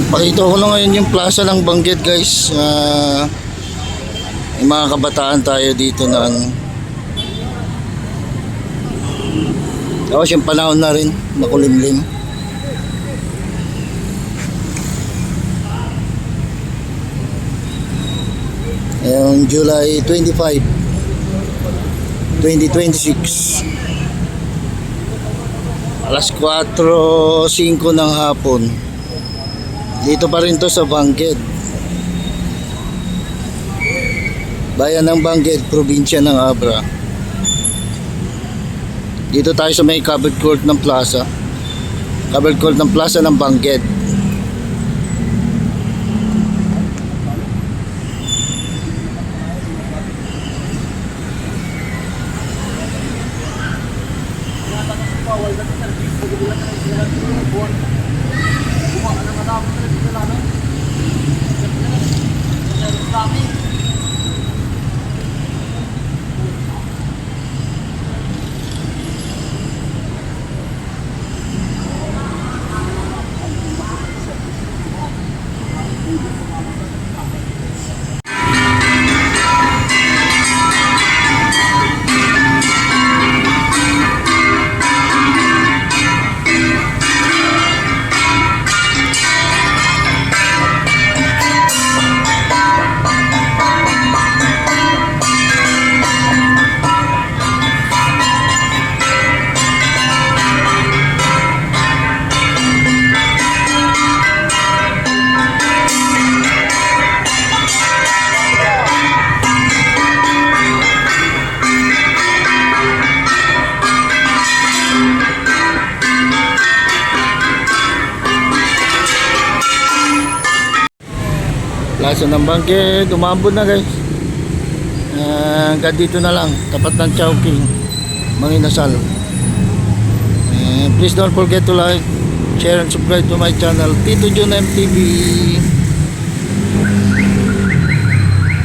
Pakita ko na ngayon yung plaza ng Benguet, guys. Yung mga kabataan tayo dito na tapos yung panahon na rin, makulimlim. Yung July 25, 2026. Alas 4:05 ng hapon. Dito pa rin to sa Benguet. Bayan ng Benguet, probinsya ng Abra. Dito tayo sa may covered court ng plaza. Covered court ng plaza ng Benguet. Plaza ng Benguet, umambon na, guys. Hanggang dito na lang, tapat ng Chowking, Manginasal. Please don't forget to like, share and subscribe to my channel, Tito Jun MTV.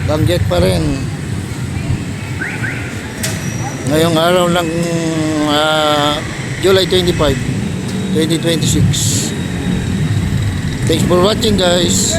Benguet pa rin ngayong araw ng July 25, 2026. Thanks for watching, guys.